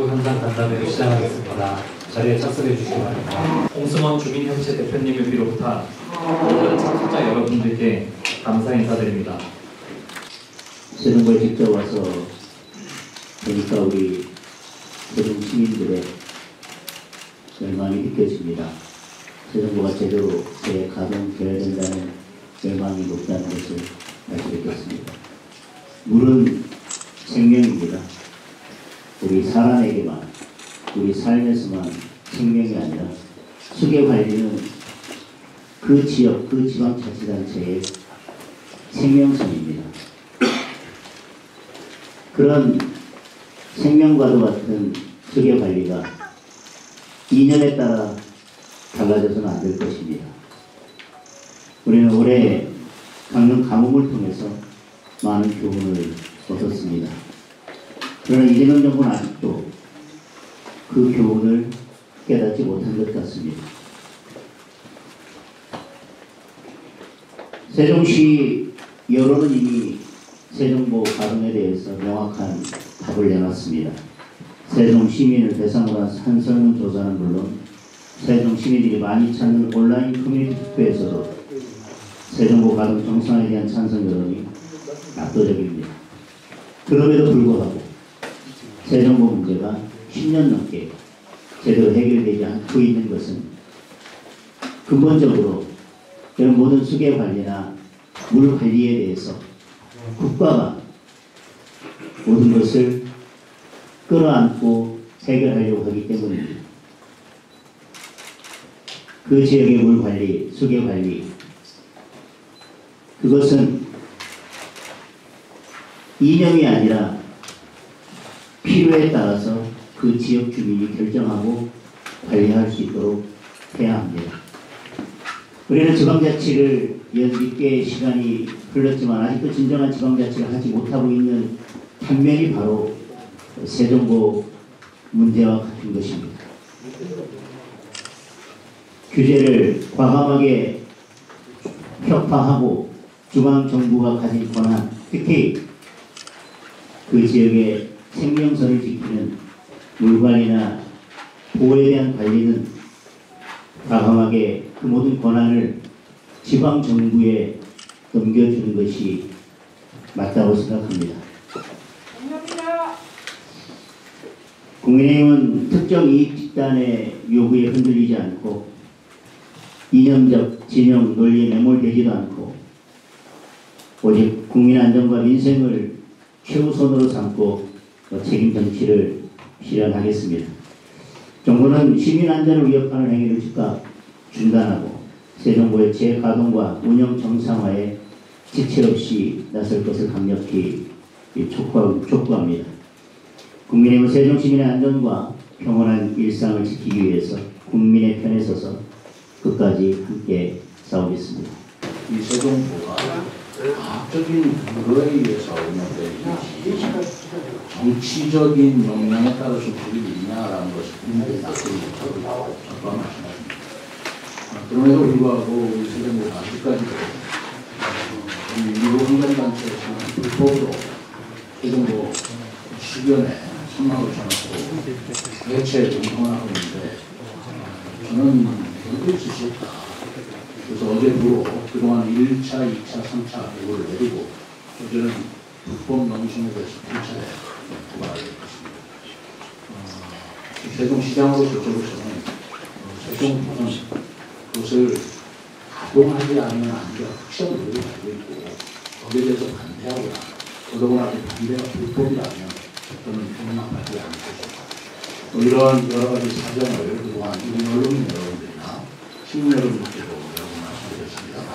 정보 현장 간담회를 시작하겠습니다. 자리에 착석해 주시기 바랍니다. 홍승원 주민협체 대표님을 비롯한 모든 참석자 여러분들께 감사 인사드립니다. 세종고에 직접 와서 보니까 우리 세종 시민들의 열망이 느껴집니다. 세종고가 제대로 재가동되어야 된다는 열망이 높다는 것을 알 수 있겠습니다. 물은 생명입니다. 우리 사람에게만, 우리 삶에서만 생명이 아니라 수계관리는 그 지역, 그 지방자치단체의 생명선입니다. 그런 생명과도 같은 수계관리가 이념에 따라 달라져서는 안 될 것입니다. 우리는 올해 강릉 가뭄을 통해서 많은 교훈을 얻었습니다. 그러나 이재명 정부는 아직도 그 교훈을 깨닫지 못한 것 같습니다. 세종시 여론은 이미 세종고 가동에 대해서 명확한 답을 내놨습니다. 세종 시민을 대상으로 한 설문조사는 물론 세종 시민들이 많이 찾는 온라인 커뮤니티 투표에서도 세종고 가동 정상에 대한 찬성 여론이 압도적입니다. 그럼에도 불구하고 세종고 문제가 10년 넘게 제대로 해결되지 않고 있는 것은 근본적으로 이런 모든 수계 관리나 물 관리에 대해서 국가가 모든 것을 끌어안고 해결하려고 하기 때문입니다. 그 지역의 물 관리, 수계 관리, 그것은 이념이 아니라 필요에 따라서 그 지역 주민이 결정하고 관리할 수 있도록 해야 합니다. 우리는 지방자치를 연기 꽤 시간이 흘렀지만 아직도 진정한 지방자치를 하지 못하고 있는 단면이 바로 세종고 문제와 같은 것입니다. 규제를 과감하게 혁파하고 중앙정부가 가진 권한, 특히 그 지역의 생명선을 지키는 물관리나 보호에 대한 관리는 과감하게 그 모든 권한을 지방정부에 넘겨주는 것이 맞다고 생각합니다. 국민의힘은 특정 이익 집단의 요구에 흔들리지 않고 이념적 진영 논리에 매몰되지도 않고 오직 국민 안전과 민생을 최우선으로 삼고 책임 정치를 실현하겠습니다. 정부는 시민 안전을 위협하는 행위를 즉각 중단하고 세종고의 재가동과 운영 정상화에 지체 없이 나설 것을 강력히 촉구합니다. 국민의힘은 세종 시민의 안전과 평온한 일상을 지키기 위해서 국민의 편에 서서 끝까지 함께 싸우겠습니다. 이 세종고가 과학적인 근거에 의해서 운영되는지 정치적인 역량에 따라서 불이익이냐라는 것을 국민들이 납득을 못하고 잠깐 말씀하십니다. 그럼에도 불구하고 우리 세종고가 아직까지도 일부 환경단체에서는 불법으로 세종고 주변에 선망을 쳐놓고 해체 등통하고 있는데 저는 그럴 수 있다. 그래서 어제도 그동안 1차, 2차, 3차 예고를 내리고 어제는 불법 농심에 대해서 2차에 고발을 했습니다. 세종시장으로 저쪽에서는 세종고는 그것을 가동하지 않으면 안 돼. 확실한 의견을 가지고 있고 거기에 대해서 반대하거나 더더구나 반대가 불법이라면 저는 용납하지 않을 것이다. 이러한 여러 가지 사정을 그동안 우리 언론인 여러분들이나 시민 여러분들께도 여러 번 말씀드렸습니다만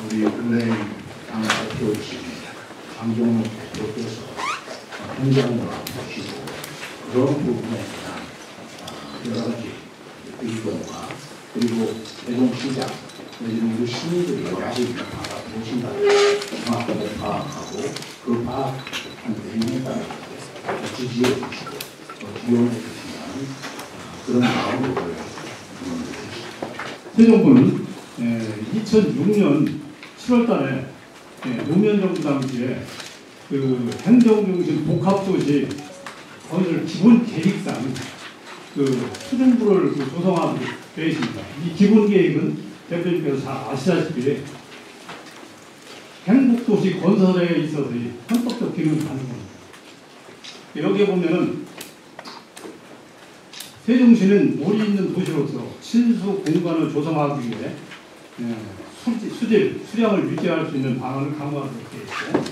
우리 국내의 당 대표이신 장종욱 대표께서 현장을 보시고 그런 부분에 대한 여러 가지 의견과 그리고 세종시장 내지는 우리 시민들이 여러 가지 보신다면 정확하게 파악하고 그 파악한 내용에 따라 지지해 주시고 지원해 주시면 그런 마음으로 세종고는 2006년 7월달에 노무현 정부 당시에 그 행정중심 복합도시 건설 기본 계획상 그 수정부를 조성하고 되어 있습니다. 이 기본 계획은 대표님께서 잘 아시다시피 행복도시 건설에 있어서의 헌법적 기능을 가는 겁니다. 여기에 보면은 세종시는 물이 있는 도시로서 친수 공간을 조성하기 위해 수량을 유지할 수 있는 방안을 강구하도록 되어 있고,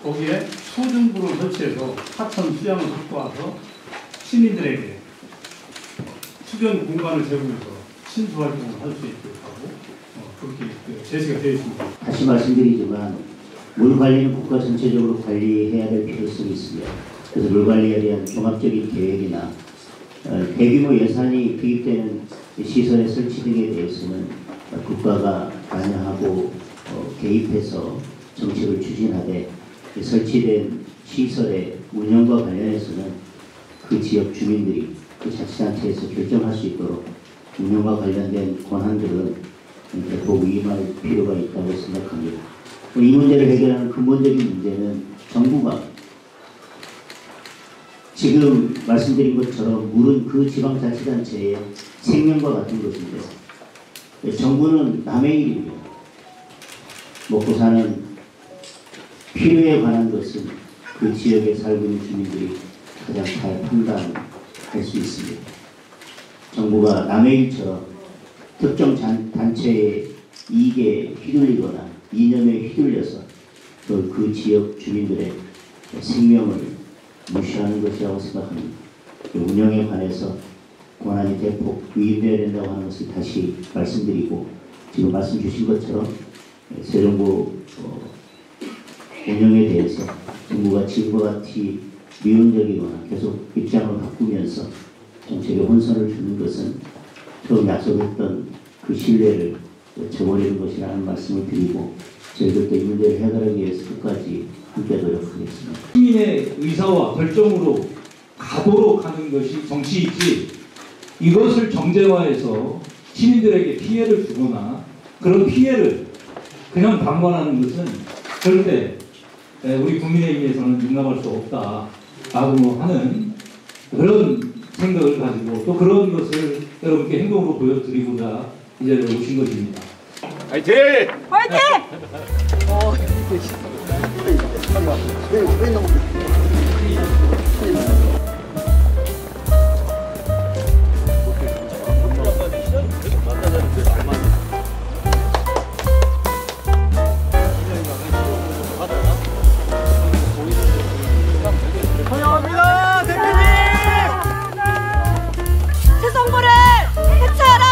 거기에 소등부를 설치해서 하천 수량을 확보해서 시민들에게 수변 공간을 제공해서 친수 활동을 할 수 있도록 하고 그렇게 제시가 되어 있습니다. 다시 말씀드리지만 물 관리는 국가 전체적으로 관리해야 될 필요성이 있습니다. 그래서 물 관리에 대한 종합적인 계획이나 대규모 예산이 투입되는 시설의 설치 등에 대해서는 국가가 관여하고 개입해서 정책을 추진하되, 설치된 시설의 운영과 관련해서는 그 지역 주민들이 그 자치단체에서 결정할 수 있도록 운영과 관련된 권한들은 대폭 위임할 필요가 있다고 생각합니다. 이 문제를 해결하는 근본적인 문제는 정부가 지금 말씀드린 것처럼 물은 그 지방자치단체의 생명과 같은 것인데, 정부는 남의 일입니다. 먹고 사는 필요에 관한 것은 그 지역에 살고 있는 주민들이 가장 잘 판단할 수 있습니다. 정부가 남의 일처럼 특정 단체의 이익에 휘둘리거나 이념에 휘둘려서 또 그 지역 주민들의 생명을 무시하는 것이라고 생각합니다. 운영에 관해서 권한이 대폭 위임되어야 된다고 하는 것을 다시 말씀드리고, 지금 말씀 주신 것처럼 세정부 운영에 대해서 정부가 지금과 같이 미온적이거나 계속 입장을 바꾸면서 정책에 혼선을 주는 것은 처음 약속했던 그 신뢰를 저버리는 것이라는 말씀을 드리고, 저희들도 이 문제를 해결하기 위해서 끝까지 함께 노력하겠습니다. 시민의 의사와 결정으로 가도록 하는 것이 정치이지, 이것을 정제화해서 시민들에게 피해를 주거나 그런 피해를 그냥 방관하는 것은 절대 우리 국민의힘에서는 용납할 수 없다라고 하는 그런 생각을 가지고, 또 그런 것을 여러분께 행동으로 보여드리고자 이 자리에 오신 것입니다. 화이팅! 화이팅! 환영합니다, 대표님! 최성모를 해체하라!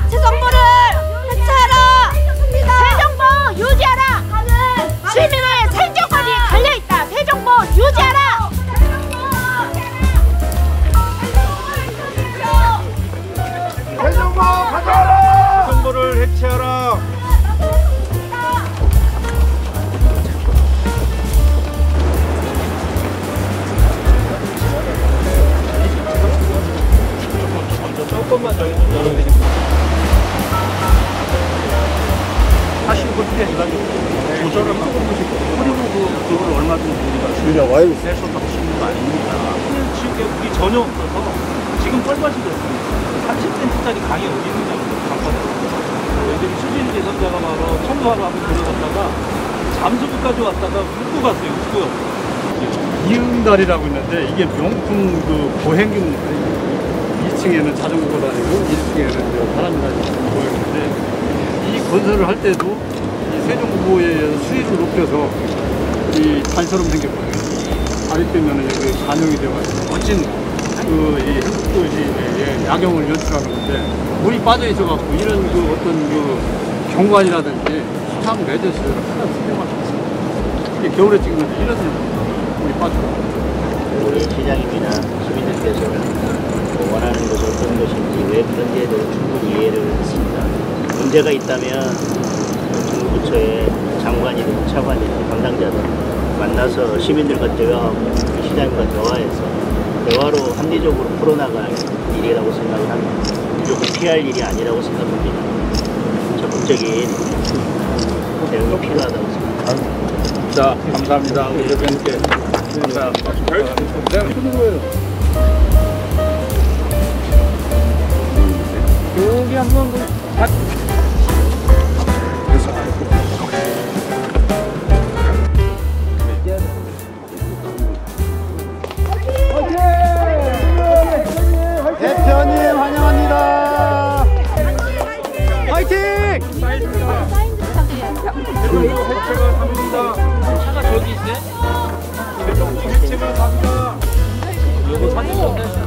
최성모를 해체하라! 세정보 유지하라! 시민의 생존권이 달려있다! 세정보 유지하라! 세정보 가져라! 정보를 해체하라! 조금만 더 사실 그렇게 조절을 하고 그리고 그걸 얼마든지 우리가 내서 하시는 거 아닙니까? 그냥 지역에 우리 전혀 없어서 지금 뻘밭이 됐습니다. 30cm짜리 강이 어디 있느냐고 봤거든요. 애들이 수질 개선자가 바로 청소하러 한번 들어갔다가 잠수부까지 왔다가 웃고 갔어요. 웃고요. 이응달이라고 있는데, 이게 명품 그 보행입니다. 2층에는 자전거 다니고 1층에는 사람이 다니고 보행인데, 이 건설을 할 때도 이 세종구에 의해서 수위를 높여서 이 달처럼 생겼거든요. 다리 때문에 여기 반영이 되어가지고 멋진 이 행복도시의 야경을 연출하는 건데, 물이 빠져 있어갖고 이런 그 어떤 그 경관이라든지 수상 매저스를 하나 수정할 수 있습니다. 이게 겨울에 찍는데 이런 물이 빠져요. 우리 시장입니다. 시민들께서는 원하는 것이 어떤 것인지, 왜 그런지에 대해서 충분히 이해를 했습니다. 문제가 있다면 정부 부처의 장관이든 차관이든 담당자들 만나서 시민들과 대화하고 시장과 대화로 합리적으로 풀어나갈 일이라고 생각을 합니다. 무조건 피할 일이 아니라고 생각합니다. 적극적인 대응이 필요하다고 생각합니다. 자, 감사합니다. 우리 대표님께 내가 푸는 거예요. 여기 한번 대표님 환영합니다. 화이팅! 해체가 갑니다. 차가 저기 있어요? 해체가 갑니다. 요거 사진 좀